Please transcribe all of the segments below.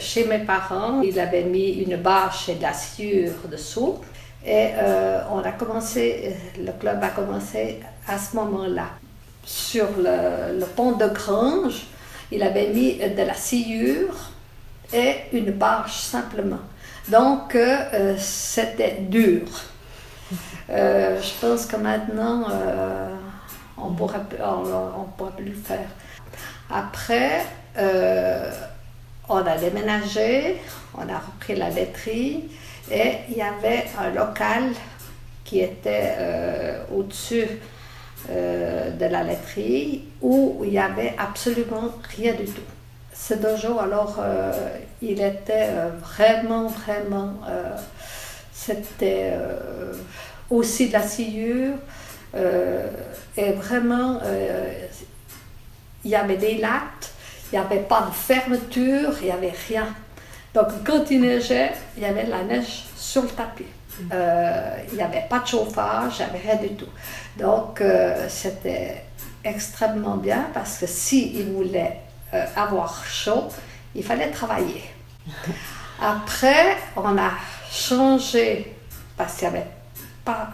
chez mes parents, ils avaient mis une bâche et de la sciure dessous. Et le club a commencé à ce moment-là. Sur le pont de Grange, il avait mis de la sciure et une bâche simplement. Donc, c'était dur. Je pense que maintenant, on ne pourra plus le faire. Après, on a déménagé, on a repris la laiterie et il y avait un local qui était au-dessus de la laiterie où il n'y avait absolument rien du tout. Ce dojo, alors, il était vraiment, c'était aussi de la sciure et vraiment, il y avait des lattes, il n'y avait pas de fermeture, il n'y avait rien. Donc quand il neigeait, il y avait de la neige sur le tapis. Il n'y avait pas de chauffage, il n'y avait rien du tout. Donc c'était extrêmement bien parce que s'il voulait avoir chaud, il fallait travailler. Après, on a changé parce qu'il n'y avait pas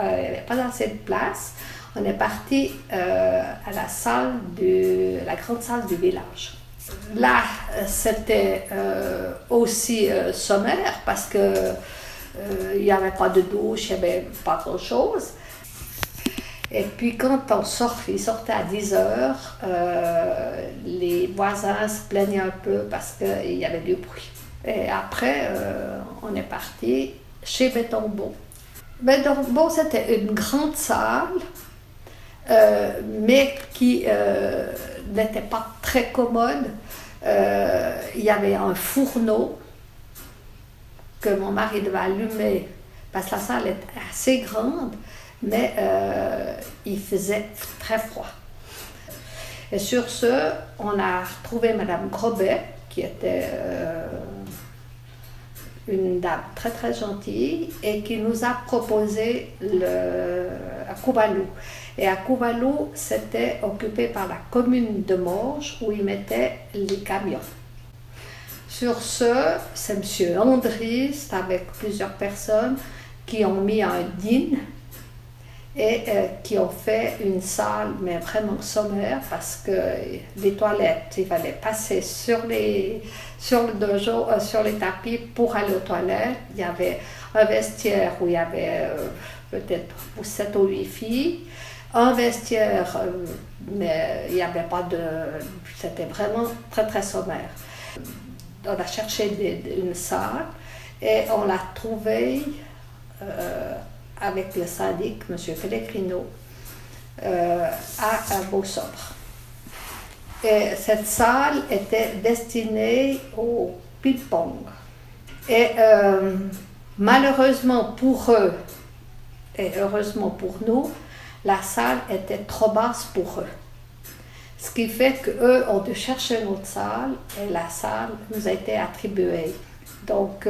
assez de place. On est parti à la grande salle du village. Là, c'était aussi sommaire parce que il n'y avait pas de douche, il n'y avait pas grand-chose. Et puis quand il sortait à 10h, les voisins se plaignaient un peu parce qu'il y avait du bruit. Et après, on est parti chez Bétombeau. Bétombeau, c'était une grande salle, mais qui n'était pas très commode. Il y avait un fourneau que mon mari devait allumer parce que la salle était assez grande, mais il faisait très froid. Et sur ce, on a retrouvé Madame Grobet, qui était une dame très gentille et qui nous a proposé à Kouvalou. Et à Kouvalou, c'était occupé par la commune de Morges où ils mettaient les camions. Sur ce, c'est M. Andris, avec plusieurs personnes, qui ont mis un din et qui ont fait une salle, mais vraiment sommaire, parce que les toilettes, il fallait passer sur le dojo, sur les tapis pour aller aux toilettes. Il y avait un vestiaire où il y avait peut-être 7 ou 8 filles, un vestiaire, mais il n'y avait pas de... C'était vraiment très sommaire. On a cherché une salle et on l'a trouvée avec le syndic, M. Pellegrino, à Beau-Sobre. Et cette salle était destinée au ping-pong. Et malheureusement pour eux, et heureusement pour nous, la salle était trop basse pour eux. Ce qui fait qu'eux ont dû chercher notre salle et la salle nous a été attribuée. Donc,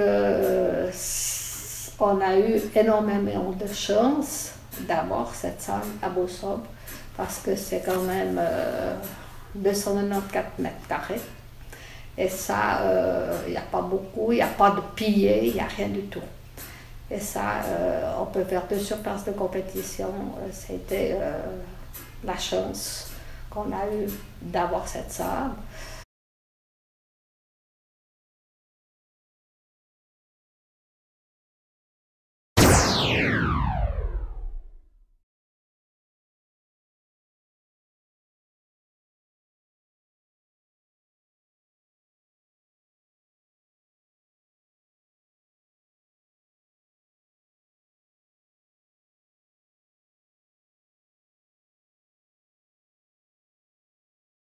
on a eu énormément de chance d'avoir cette salle à Beau-Sobre parce que c'est quand même 294 mètres carrés. Et ça, il n'y a pas beaucoup, il n'y a pas de piliers, il n'y a rien du tout. Et ça, on peut faire 2 surplaces de compétition. C'était la chance qu'on a eu d'avoir cette salle.